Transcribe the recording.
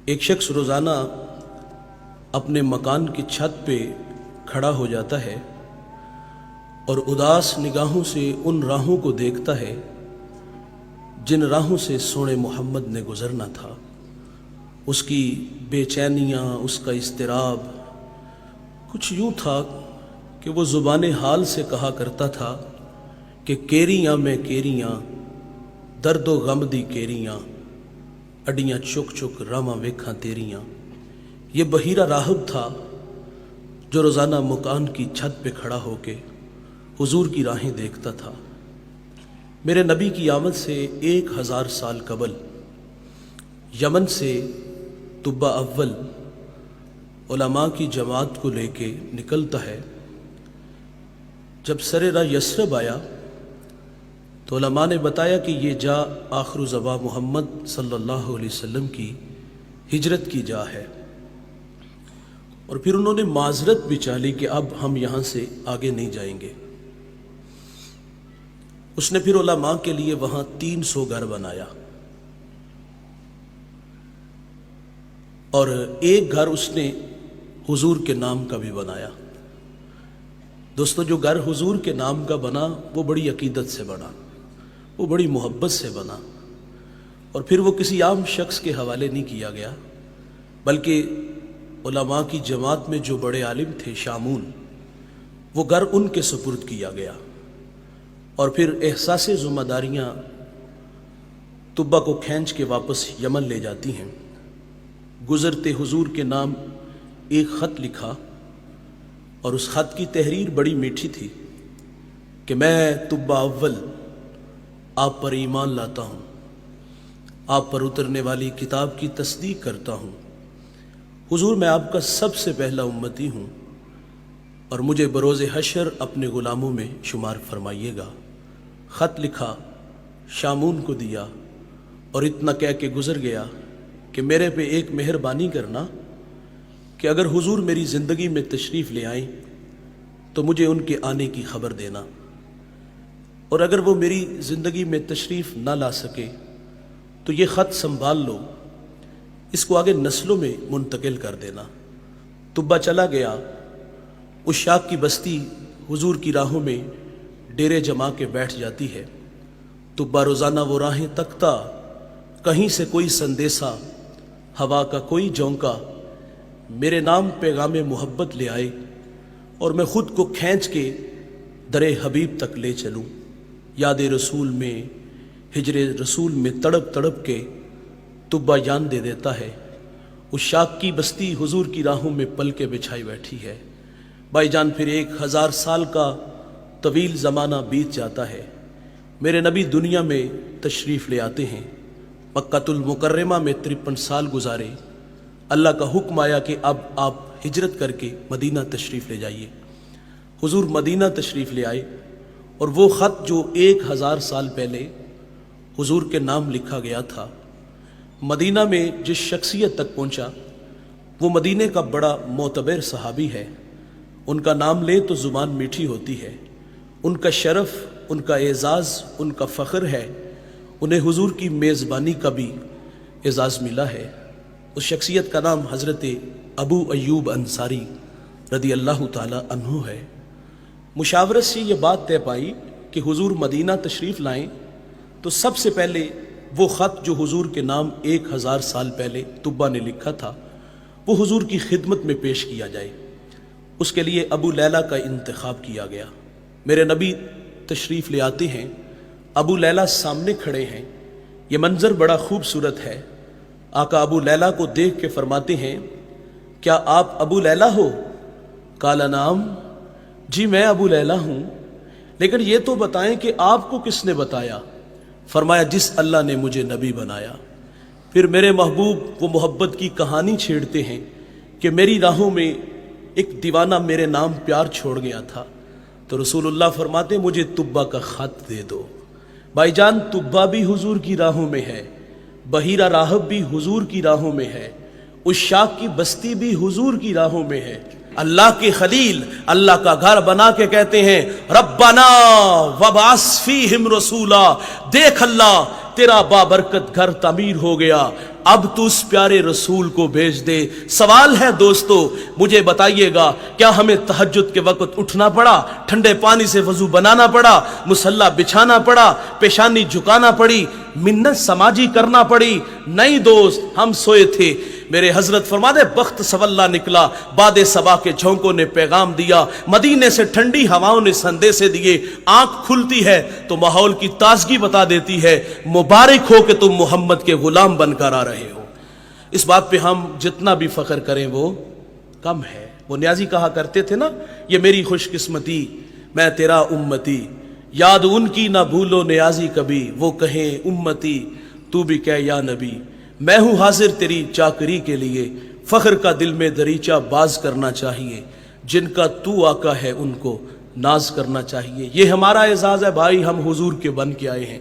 ایک شخص روزانہ اپنے مکان کی چھت پہ کھڑا ہو جاتا ہے اور اداس نگاہوں سے ان راہوں کو دیکھتا ہے جن راہوں سے سونے محمد نے گزرنا تھا۔ اس کی بے چینیاں، اس کا اضطراب کچھ یوں تھا کہ وہ زبان حال سے کہا کرتا تھا کہ کیریاں میں کیریاں، درد و غم دی کیریاں، اڈیاں چک چک راواں ویکھاں تیریاں۔ یہ بحیرہ راہب تھا جو روزانہ مکان کی چھت پہ کھڑا ہو کے حضور کی راہیں دیکھتا تھا۔ میرے نبی کی آمد سے 1000 سال قبل یمن سے طبہ اول علماء کی جماعت کو لے کے نکلتا ہے۔ جب سر راہ یثرب آیا تو علماء نے بتایا کہ یہ جا آخر الزمان محمد صلی اللہ علیہ وسلم کی ہجرت کی جا ہے، اور پھر انہوں نے معذرت بھی چالی کہ اب ہم یہاں سے آگے نہیں جائیں گے۔ اس نے پھر علماء کے لیے وہاں 300 گھر بنایا، اور ایک گھر اس نے حضور کے نام کا بھی بنایا۔ دوستو، جو گھر حضور کے نام کا بنا وہ بڑی عقیدت سے بنا، وہ بڑی محبت سے بنا، اور پھر وہ کسی عام شخص کے حوالے نہیں کیا گیا، بلکہ علماء کی جماعت میں جو بڑے عالم تھے شامون، وہ گھر ان کے سپرد کیا گیا۔ اور پھر احساس ذمہ داریاں طبہ کو کھینچ کے واپس یمن لے جاتی ہیں۔ گزرتے حضور کے نام ایک خط لکھا، اور اس خط کی تحریر بڑی میٹھی تھی کہ میں طبہ اول آپ پر ایمان لاتا ہوں، آپ پر اترنے والی کتاب کی تصدیق کرتا ہوں۔ حضور، میں آپ کا سب سے پہلا امتی ہوں، اور مجھے بروز حشر اپنے غلاموں میں شمار فرمائیے گا۔ خط لکھا، شامون کو دیا، اور اتنا کہہ کے گزر گیا کہ میرے پہ ایک مہربانی کرنا کہ اگر حضور میری زندگی میں تشریف لے آئیں تو مجھے ان کے آنے کی خبر دینا، اور اگر وہ میری زندگی میں تشریف نہ لا سکے تو یہ خط سنبھال لو، اس کو آگے نسلوں میں منتقل کر دینا۔ طبہ چلا گیا۔ اس شاخ کی بستی حضور کی راہوں میں ڈیرے جما کے بیٹھ جاتی ہے۔ طبہ روزانہ وہ راہیں تکتا، کہیں سے کوئی سندیسا، ہوا کا کوئی جھونکا میرے نام پیغام محبت لے آئے، اور میں خود کو کھینچ کے در حبیب تک لے چلوں۔ یاد رسول میں، ہجر رسول میں تڑپ تڑپ کے طبہ جان دے دیتا ہے۔ اس شاخ کی بستی حضور کی راہوں میں پل کے بچھائی بیٹھی ہے۔ بھائی جان، پھر 1000 سال کا طویل زمانہ بیت جاتا ہے۔ میرے نبی دنیا میں تشریف لے آتے ہیں۔ مکہ المکرمہ میں 53 سال گزارے۔ اللہ کا حکم آیا کہ اب آپ ہجرت کر کے مدینہ تشریف لے جائیے۔ حضور مدینہ تشریف لے آئے، اور وہ خط جو 1000 سال پہلے حضور کے نام لکھا گیا تھا، مدینہ میں جس شخصیت تک پہنچا، وہ مدینے کا بڑا معتبر صحابی ہے۔ ان کا نام لے تو زبان میٹھی ہوتی ہے۔ ان کا شرف، ان کا اعزاز، ان کا فخر ہے۔ انہیں حضور کی میزبانی کا بھی اعزاز ملا ہے۔ اس شخصیت کا نام حضرت ابو ایوب انصاری رضی اللہ تعالی عنہ ہے۔ مشاورت سے یہ بات طے پائی کہ حضور مدینہ تشریف لائیں تو سب سے پہلے وہ خط جو حضور کے نام 1000 سال پہلے طبہ نے لکھا تھا، وہ حضور کی خدمت میں پیش کیا جائے۔ اس کے لیے ابو لیلہ کا انتخاب کیا گیا۔ میرے نبی تشریف لے آتے ہیں، ابو لیلہ سامنے کھڑے ہیں۔ یہ منظر بڑا خوبصورت ہے۔ آقا ابو لیلہ کو دیکھ کے فرماتے ہیں، کیا آپ ابو لیلہ ہو؟ قال نعم، جی میں ابو لیلہ ہوں، لیکن یہ تو بتائیں کہ آپ کو کس نے بتایا؟ فرمایا، جس اللہ نے مجھے نبی بنایا۔ پھر میرے محبوب وہ محبت کی کہانی چھیڑتے ہیں کہ میری راہوں میں ایک دیوانہ میرے نام پیار چھوڑ گیا تھا، تو رسول اللہ فرماتے ہیں، مجھے طبہ کا خط دے دو۔ بھائی جان، طبہ بھی حضور کی راہوں میں ہے، بحیرہ راہب بھی حضور کی راہوں میں ہے، اس شاخ کی بستی بھی حضور کی راہوں میں ہے۔ اللہ کے خلیل اللہ کا گھر بنا کے کہتے ہیں، ربنا وابعث فیہم رسولا، دیکھ اللہ تیرا بابرکت گھر تعمیر ہو گیا، اب تو اس پیارے رسول کو بھیج دے۔ سوال ہے دوستو مجھے بتائیے گا، کیا ہمیں تہجد کے وقت اٹھنا پڑا، ٹھنڈے پانی سے وضو بنانا پڑا، مصلی بچھانا پڑا، پیشانی جھکانا پڑی، منت سماجی کرنا پڑی؟ نہیں دوست، ہم سوئے تھے۔ میرے حضرت فرماتے بخت سولہ نکلا، باد صبا کے جھونکوں نے پیغام دیا، مدینے سے ٹھنڈی ہواؤں نے سندیسے دیے، آنکھ کھلتی ہے تو ماحول کی تازگی بتا دیتی ہے، مبارک ہو کہ تم محمد کے غلام بن کر آ رہے ہو۔ اس بات پہ ہم جتنا بھی فخر کریں وہ کم ہے۔ وہ نیازی کہا کرتے تھے نا، یہ میری خوش قسمتی میں تیرا امتی، یاد ان کی نہ بھولو نیازی کبھی، وہ کہیں امتی تو بھی کہہ یا نبی، میں ہوں حاضر تیری چاکری کے لیے، فخر کا دل میں دریچہ باز کرنا چاہیے، جن کا تو آقا ہے ان کو ناز کرنا چاہیے۔ یہ ہمارا اعزاز ہے بھائی، ہم حضور کے بن کے آئے ہیں۔